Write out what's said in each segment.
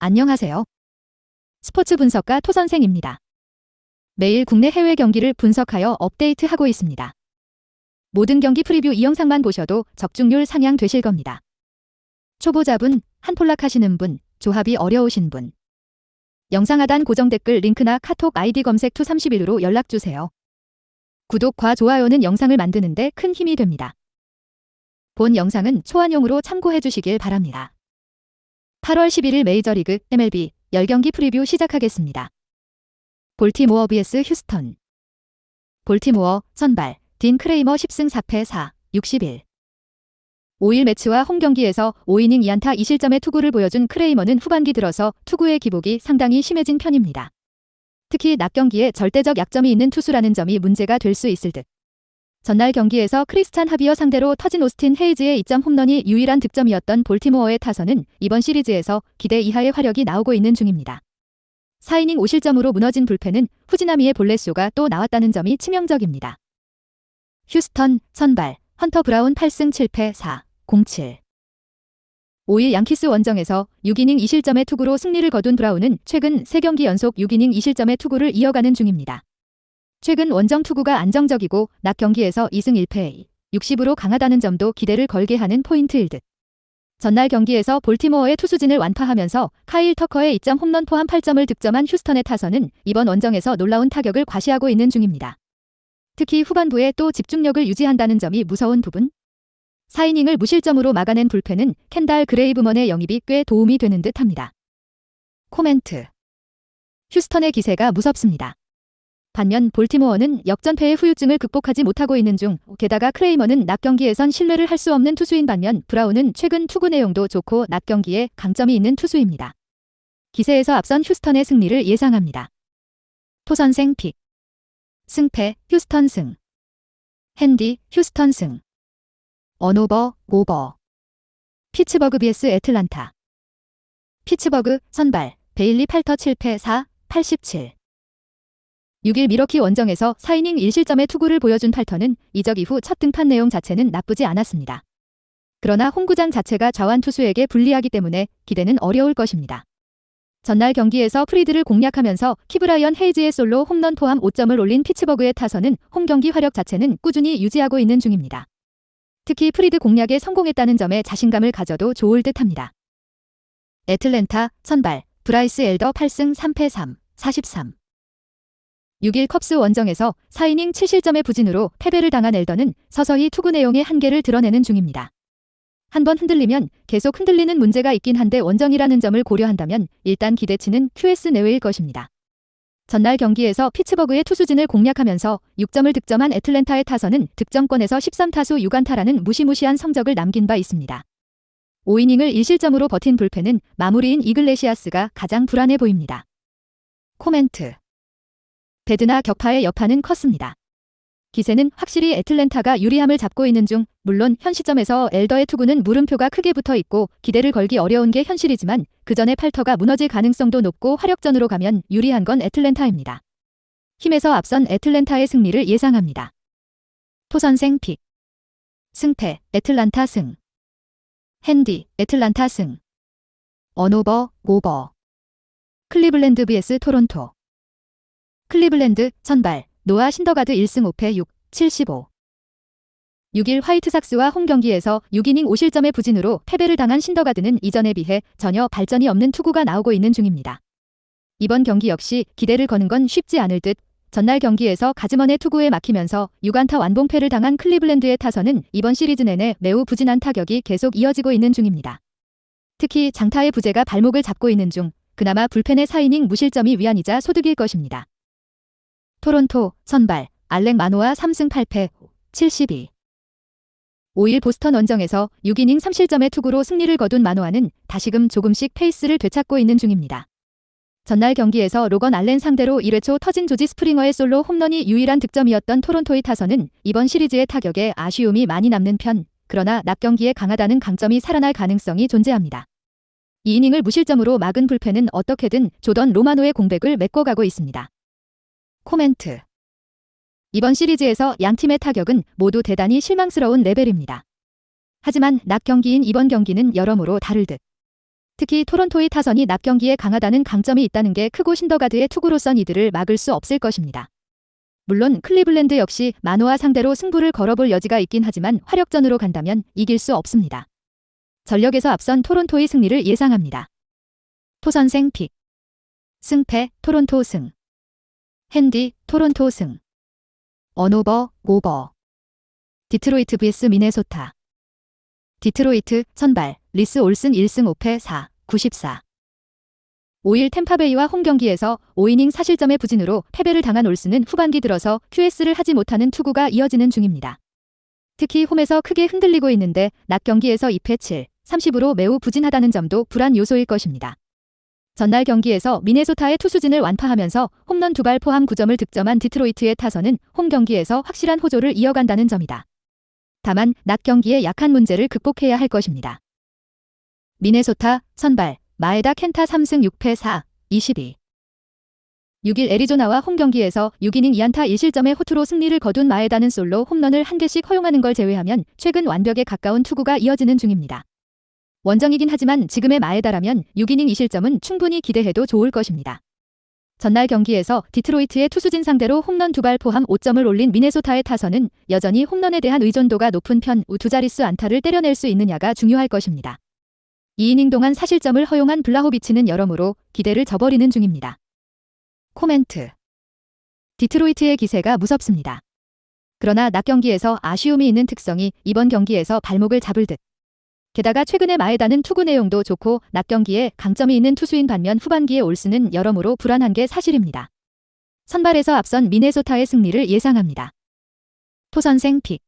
안녕하세요. 스포츠 분석가 토선생입니다. 매일 국내 해외 경기를 분석하여 업데이트하고 있습니다. 모든 경기 프리뷰 이 영상만 보셔도 적중률 상향되실 겁니다. 초보자분, 한폴락 하시는 분, 조합이 어려우신 분. 영상 하단 고정 댓글 링크나 카톡 아이디 검색 투31로 연락주세요. 구독과 좋아요는 영상을 만드는데 큰 힘이 됩니다. 본 영상은 초안용으로 참고해 주시길 바랍니다. 8월 11일 메이저리그 MLB 10경기 프리뷰 시작하겠습니다. 볼티모어 vs 휴스턴. 볼티모어 선발 딘 크레이머 10승 4패 4, 61. 5일 매치와 홈경기에서 5이닝 2안타 2실점의 투구를 보여준 크레이머는 후반기 들어서 투구의 기복이 상당히 심해진 편입니다. 특히 낮 경기에 절대적 약점이 있는 투수라는 점이 문제가 될 수 있을 듯. 전날 경기에서 크리스찬 하비어 상대로 터진 오스틴 헤이즈의 2점 홈런이 유일한 득점이었던 볼티모어의 타선은 이번 시리즈에서 기대 이하의 화력이 나오고 있는 중입니다. 4이닝 5실점으로 무너진 불펜은 후지나미의 볼넷쇼가 또 나왔다는 점이 치명적입니다. 휴스턴 선발 헌터 브라운 8승 7패 4, 07. 5일 양키스 원정에서 6이닝 2실점의 투구로 승리를 거둔 브라운은 최근 3경기 연속 6이닝 2실점의 투구를 이어가는 중입니다. 최근 원정 투구가 안정적이고 낮 경기에서 2승 1패 60으로 강하다는 점도 기대를 걸게 하는 포인트일 듯. 전날 경기에서 볼티모어의 투수진을 완파하면서 카일 터커의 2점 홈런 포함 8점을 득점한 휴스턴의 타선은 이번 원정에서 놀라운 타격을 과시하고 있는 중입니다. 특히 후반부에 또 집중력을 유지한다는 점이 무서운 부분. 4이닝을 무실점으로 막아낸 불펜은 켄달 그레이브먼의 영입이 꽤 도움이 되는 듯합니다. 코멘트. 휴스턴의 기세가 무섭습니다. 반면 볼티모어는 역전패의 후유증을 극복하지 못하고 있는 중, 게다가 크레이머는 낮 경기에선 신뢰를 할 수 없는 투수인 반면 브라운은 최근 투구 내용도 좋고 낮 경기에 강점이 있는 투수입니다. 기세에서 앞선 휴스턴의 승리를 예상합니다. 토선생 픽. 승패 휴스턴 승. 핸디 휴스턴 승. 언오버 오버. 피츠버그 vs 애틀란타. 피츠버그 선발 베일리 8터 7패 4, 87. 6일 미러키 원정에서 4이닝 1실점의 투구를 보여준 팔터는 이적 이후 첫 등판 내용 자체는 나쁘지 않았습니다. 그러나 홈구장 자체가 좌완 투수에게 불리하기 때문에 기대는 어려울 것입니다. 전날 경기에서 프리드를 공략하면서 키브라이언 헤이즈의 솔로 홈런 포함 5점을 올린 피츠버그의 타선은 홈경기 화력 자체는 꾸준히 유지하고 있는 중입니다. 특히 프리드 공략에 성공했다는 점에 자신감을 가져도 좋을 듯합니다. 애틀랜타 선발 브라이스 엘더 8승 3패 3, 43. 6일 컵스 원정에서 4이닝 7실점의 부진으로 패배를 당한 엘더는 서서히 투구 내용의 한계를 드러내는 중입니다. 한번 흔들리면 계속 흔들리는 문제가 있긴 한데 원정이라는 점을 고려한다면 일단 기대치는 QS 내외일 것입니다. 전날 경기에서 피츠버그의 투수진을 공략하면서 6점을 득점한 애틀랜타의 타선은 득점권에서 13타수 6안타라는 무시무시한 성적을 남긴 바 있습니다. 5이닝을 1실점으로 버틴 불펜은 마무리인 이글레시아스가 가장 불안해 보입니다. 코멘트. 배드나 격파의 여파는 컸습니다. 기세는 확실히 애틀랜타가 유리함을 잡고 있는 중, 물론 현 시점에서 엘더의 투구는 물음표가 크게 붙어 있고 기대를 걸기 어려운 게 현실이지만 그 전에 팔터가 무너질 가능성도 높고 화력전으로 가면 유리한 건 애틀랜타입니다. 힘에서 앞선 애틀랜타의 승리를 예상합니다. 토선생 픽. 승패 애틀란타 승. 핸디 애틀란타 승. 언오버 오버. 클리블랜드 vs 토론토. 클리블랜드 선발 노아 신더가드 1승 5패 6, 75. 6일 화이트삭스와 홈경기에서 6이닝 5실점의 부진으로 패배를 당한 신더가드는 이전에 비해 전혀 발전이 없는 투구가 나오고 있는 중입니다. 이번 경기 역시 기대를 거는 건 쉽지 않을 듯. 전날 경기에서 가즈먼의 투구에 막히면서 6안타 완봉패를 당한 클리블랜드의 타선은 이번 시리즈 내내 매우 부진한 타격이 계속 이어지고 있는 중입니다. 특히 장타의 부재가 발목을 잡고 있는 중 그나마 불펜의 4이닝 무실점이 위안이자 소득일 것입니다. 토론토 선발 알렉 마노아 3승 8패 72. 5일 보스턴 원정에서 6이닝 3실점의 투구로 승리를 거둔 마노아는 다시금 조금씩 페이스를 되찾고 있는 중입니다. 전날 경기에서 로건 알렌 상대로 1회 초 터진 조지 스프링어의 솔로 홈런이 유일한 득점이었던 토론토의 타선은 이번 시리즈의 타격에 아쉬움이 많이 남는 편, 그러나 낮 경기에 강하다는 강점이 살아날 가능성이 존재합니다. 2이닝을 무실점으로 막은 불펜은 어떻게든 조던 로마노의 공백을 메꿔가고 있습니다. 코멘트. 이번 시리즈에서 양팀의 타격은 모두 대단히 실망스러운 레벨입니다. 하지만 낮 경기인 이번 경기는 여러모로 다를 듯. 특히 토론토의 타선이 낮 경기에 강하다는 강점이 있다는 게 크고 신더가드의 투구로선 이들을 막을 수 없을 것입니다. 물론 클리블랜드 역시 만호와 상대로 승부를 걸어볼 여지가 있긴 하지만 화력전으로 간다면 이길 수 없습니다. 전력에서 앞선 토론토의 승리를 예상합니다. 토선생 픽. 승패 토론토 승. 핸디 토론토 승. 언오버 오버. 디트로이트 vs 미네소타. 디트로이트 선발 리스 올슨 1승 5패 4, 94. 5일 템파베이와 홈경기에서 5이닝 사실점의 부진으로 패배를 당한 올슨은 후반기 들어서 QS를 하지 못하는 투구가 이어지는 중입니다. 특히 홈에서 크게 흔들리고 있는데 낮 경기에서 2패 7, 30으로 매우 부진하다는 점도 불안 요소일 것입니다. 전날 경기에서 미네소타의 투수진을 완파하면서 홈런 2발 포함 9점을 득점한 디트로이트의 타선은 홈 경기에서 확실한 호조를 이어간다는 점이다. 다만 낮 경기에 약한 문제를 극복해야 할 것입니다. 미네소타 선발 마에다 켄타 3승 6패 4, 22. 6일 애리조나와 홈 경기에서 6이닝 2안타 1실점의 호투로 승리를 거둔 마에다는 솔로 홈런을 1개씩 허용하는 걸 제외하면 최근 완벽에 가까운 투구가 이어지는 중입니다. 원정이긴 하지만 지금의 마에다라면 6이닝 2실점은 충분히 기대해도 좋을 것입니다. 전날 경기에서 디트로이트의 투수진 상대로 홈런 2발 포함 5점을 올린 미네소타의 타선은 여전히 홈런에 대한 의존도가 높은 편 두 자릿수 안타를 때려낼 수 있느냐가 중요할 것입니다. 2이닝 동안 사실점을 허용한 블라호비치는 여러모로 기대를 저버리는 중입니다. 코멘트. 디트로이트의 기세가 무섭습니다. 그러나 낮 경기에서 아쉬움이 있는 특성이 이번 경기에서 발목을 잡을 듯. 게다가 최근에 마에다는 투구 내용도 좋고 낮 경기에 강점이 있는 투수인 반면 후반기에 올슨은 여러모로 불안한 게 사실입니다. 선발에서 앞선 미네소타의 승리를 예상합니다. 토선생 픽.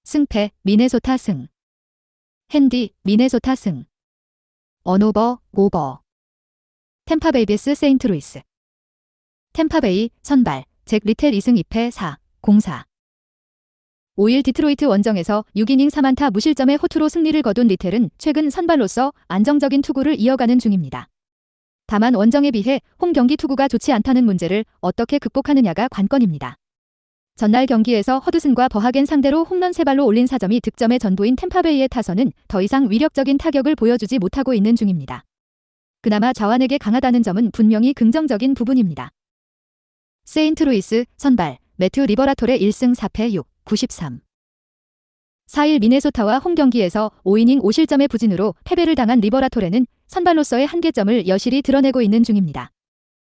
승패 미네소타 승. 핸디 미네소타 승. 언오버 오버. 템파베이 vs 세인트루이스. 템파베이 선발 잭 리텔 2승 2패 4, 04. 5일 디트로이트 원정에서 6이닝 3안타 무실점의 호투로 승리를 거둔 리텔은 최근 선발로서 안정적인 투구를 이어가는 중입니다. 다만 원정에 비해 홈 경기 투구가 좋지 않다는 문제를 어떻게 극복하느냐가 관건입니다. 전날 경기에서 허드슨과 버하겐 상대로 홈런 3발로 올린 4점이 득점의 전부인 템파베이의 타선은 더 이상 위력적인 타격을 보여주지 못하고 있는 중입니다. 그나마 자완에게 강하다는 점은 분명히 긍정적인 부분입니다. 세인트루이스 선발 매튜 리버라토레 1승 4패 6, 93. 4일 미네소타와 홈 경기에서 5이닝 5실점의 부진으로 패배를 당한 리버라토레는 선발로서의 한계점을 여실히 드러내고 있는 중입니다.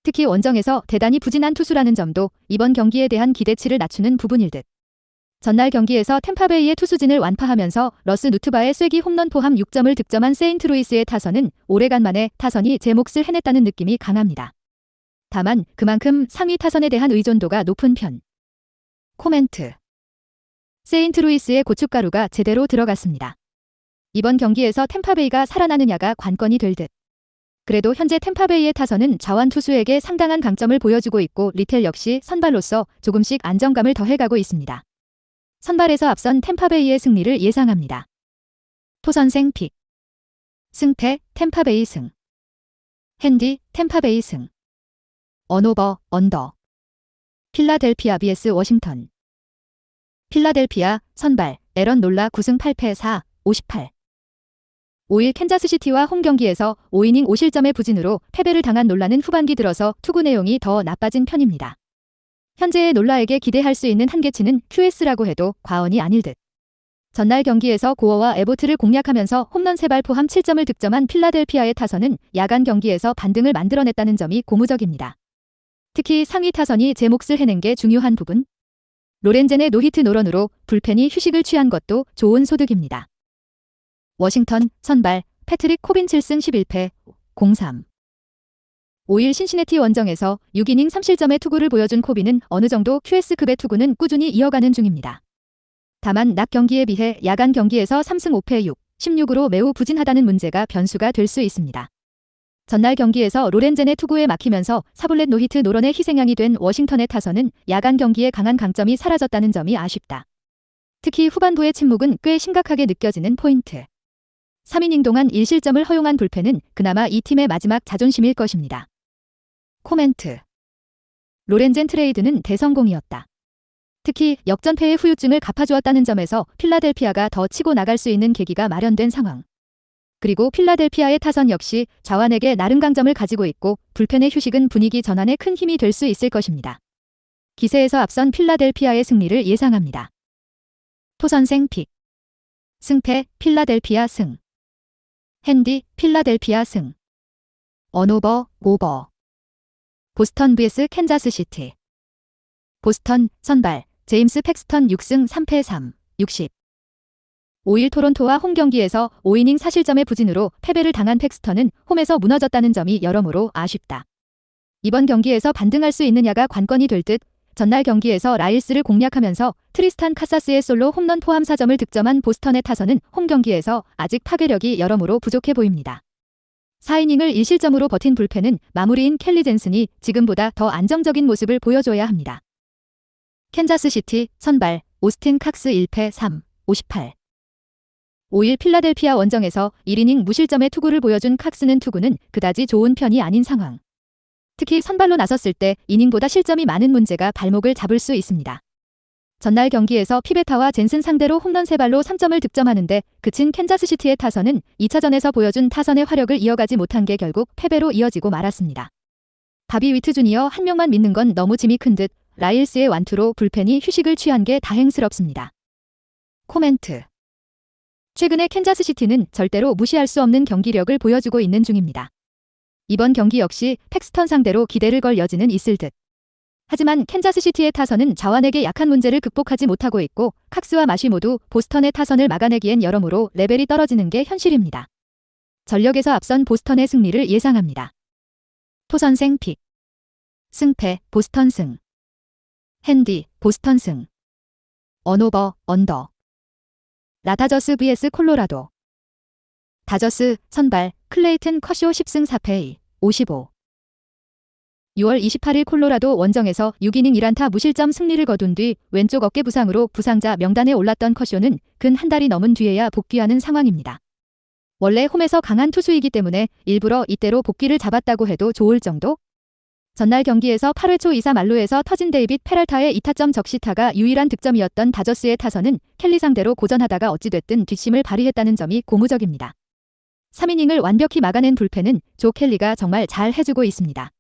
특히 원정에서 대단히 부진한 투수라는 점도 이번 경기에 대한 기대치를 낮추는 부분일 듯. 전날 경기에서 템파베이의 투수진을 완파하면서 러스 누트바의 쐐기 홈런 포함 6점을 득점한 세인트루이스의 타선은 오래간만에 타선이 제 몫을 해냈다는 느낌이 강합니다. 다만 그만큼 상위 타선에 대한 의존도가 높은 편. 코멘트. 세인트루이스의 고춧가루가 제대로 들어갔습니다. 이번 경기에서 템파베이가 살아나느냐가 관건이 될 듯. 그래도 현재 템파베이의 타선은 자완 투수에게 상당한 강점을 보여주고 있고 리텔 역시 선발로서 조금씩 안정감을 더해가고 있습니다. 선발에서 앞선 템파베이의 승리를 예상합니다. 토선생 픽. 승패 템파베이 승. 핸디 템파베이 승. 언오버 언더. 필라델피아 vs 워싱턴. 필라델피아 선발 에런 놀라 9승 8패 4, 58. 5일 캔자스시티와 홈 경기에서 5이닝 5실점의 부진으로 패배를 당한 놀라는 후반기 들어서 투구 내용이 더 나빠진 편입니다. 현재의 놀라에게 기대할 수 있는 한계치는 QS라고 해도 과언이 아닐 듯. 전날 경기에서 고어와 에보트를 공략하면서 홈런 3발 포함 7점을 득점한 필라델피아의 타선은 야간 경기에서 반등을 만들어냈다는 점이 고무적입니다. 특히 상위 타선이 제 몫을 해낸 게 중요한 부분. 로렌젠의 노히트 노런으로 불펜이 휴식을 취한 것도 좋은 소득입니다. 워싱턴 선발 패트릭 코빈 7승 11패 03. 5일 신시내티 원정에서 6이닝 3실점의 투구를 보여준 코빈은 어느 정도 QS급의 투구는 꾸준히 이어가는 중입니다. 다만 낮 경기에 비해 야간 경기에서 3승 5패 6, 16으로 매우 부진하다는 문제가 변수가 될 수 있습니다. 전날 경기에서 로렌젠의 투구에 막히면서 사볼렛 노히트 노런의 희생양이 된 워싱턴의 타선은 야간 경기에 강한 강점이 사라졌다는 점이 아쉽다. 특히 후반부의 침묵은 꽤 심각하게 느껴지는 포인트. 3이닝 동안 1실점을 허용한 불펜은 그나마 이 팀의 마지막 자존심일 것입니다. 코멘트. 로렌젠 트레이드는 대성공이었다. 특히 역전패의 후유증을 갚아주었다는 점에서 필라델피아가 더 치고 나갈 수 있는 계기가 마련된 상황. 그리고 필라델피아의 타선 역시 자완에게 나름 강점을 가지고 있고 불펜의 휴식은 분위기 전환에 큰 힘이 될 수 있을 것입니다. 기세에서 앞선 필라델피아의 승리를 예상합니다. 토선생 픽. 승패 필라델피아 승. 핸디 필라델피아 승. 언오버 오버. 보스턴 vs 캔자스시티. 보스턴 선발 제임스 팩스턴 6승 3패 3, 60. 5일 토론토와 홈 경기에서 5이닝 사실점의 부진으로 패배를 당한 팩스턴은 홈에서 무너졌다는 점이 여러모로 아쉽다. 이번 경기에서 반등할 수 있느냐가 관건이 될 듯 전날 경기에서 라일스를 공략하면서 트리스탄 카사스의 솔로 홈런 포함 4점을 득점한 보스턴의 타선은 홈 경기에서 아직 파괴력이 여러모로 부족해 보입니다. 4이닝을 1실점으로 버틴 불펜은 마무리인 켈리 젠슨이 지금보다 더 안정적인 모습을 보여줘야 합니다. 캔자스시티 선발 오스틴 칵스 1패 3, 58. 5일 필라델피아 원정에서 1이닝 무실점의 투구를 보여준 칵스는 투구는 그다지 좋은 편이 아닌 상황. 특히 선발로 나섰을 때 이닝보다 실점이 많은 문제가 발목을 잡을 수 있습니다. 전날 경기에서 피베타와 젠슨 상대로 홈런 3발로 3점을 득점하는데 그친 캔자스시티의 타선은 2차전에서 보여준 타선의 화력을 이어가지 못한 게 결국 패배로 이어지고 말았습니다. 바비 위트 주니어 한 명만 믿는 건 너무 짐이 큰 듯 라일스의 완투로 불펜이 휴식을 취한 게 다행스럽습니다. 코멘트. 최근에 캔자스시티는 절대로 무시할 수 없는 경기력을 보여주고 있는 중입니다. 이번 경기 역시 팩스턴 상대로 기대를 걸 여지는 있을 듯. 하지만 캔자스시티의 타선은 자완에게 약한 문제를 극복하지 못하고 있고 칵스와 마쉬 모두 보스턴의 타선을 막아내기엔 여러모로 레벨이 떨어지는 게 현실입니다. 전력에서 앞선 보스턴의 승리를 예상합니다. 토선생 픽. 승패 보스턴 승. 핸디 보스턴 승. 언오버 언더. 라다저스 vs 콜로라도. 다저스 선발 클레이튼 커쇼 10승 4패 55. 6월 28일 콜로라도 원정에서 6이닝 1안타 무실점 승리를 거둔 뒤 왼쪽 어깨 부상으로 부상자 명단에 올랐던 커쇼는 근 한 달이 넘은 뒤에야 복귀하는 상황입니다. 원래 홈에서 강한 투수이기 때문에 일부러 이때로 복귀를 잡았다고 해도 좋을 정도? 전날 경기에서 8회 초 2사 만루에서 터진 데이빗 페랄타의 2타점 적시타가 유일한 득점이었던 다저스의 타선은 켈리 상대로 고전하다가 어찌됐든 뒷심을 발휘했다는 점이 고무적입니다. 3이닝을 완벽히 막아낸 불펜은 조 켈리가 정말 잘 해주고 있습니다.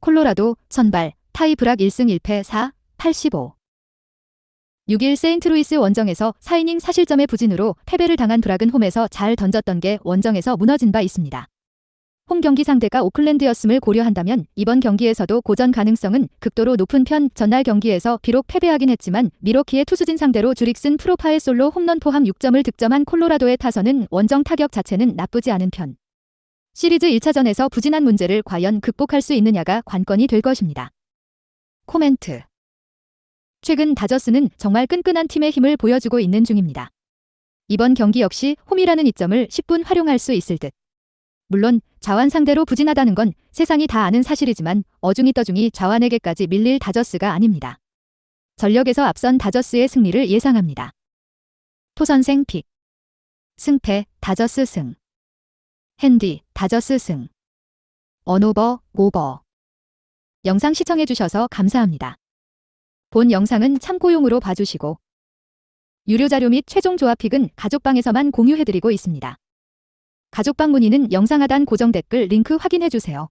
콜로라도 선발 타이 브락 1승 1패 4, 85. 6일 세인트루이스 원정에서 4이닝 사실점의 부진으로 패배를 당한 브락은 홈에서 잘 던졌던 게 원정에서 무너진 바 있습니다. 홈 경기 상대가 오클랜드였음을 고려한다면 이번 경기에서도 고전 가능성은 극도로 높은 편. 전날 경기에서 비록 패배하긴 했지만 미러키의 투수진 상대로 주릭슨 프로파의 솔로 홈런 포함 6점을 득점한 콜로라도의 타선은 원정 타격 자체는 나쁘지 않은 편. 시리즈 1차전에서 부진한 문제를 과연 극복할 수 있느냐가 관건이 될 것입니다. 코멘트. 최근 다저스는 정말 끈끈한 팀의 힘을 보여주고 있는 중입니다. 이번 경기 역시 홈이라는 이점을 10분 활용할 수 있을 듯. 물론 자완 상대로 부진하다는 건 세상이 다 아는 사실이지만 어중이 떠중이 자완에게까지 밀릴 다저스가 아닙니다. 전력에서 앞선 다저스의 승리를 예상합니다. 토선생 픽. 승패 다저스 승. 핸디 다저스 승. 언오버 오버. 영상 시청해주셔서 감사합니다. 본 영상은 참고용으로 봐주시고 유료 자료 및 최종 조합픽은 가족방에서만 공유해드리고 있습니다. 가족방 문의는 영상 하단 고정 댓글 링크 확인해주세요.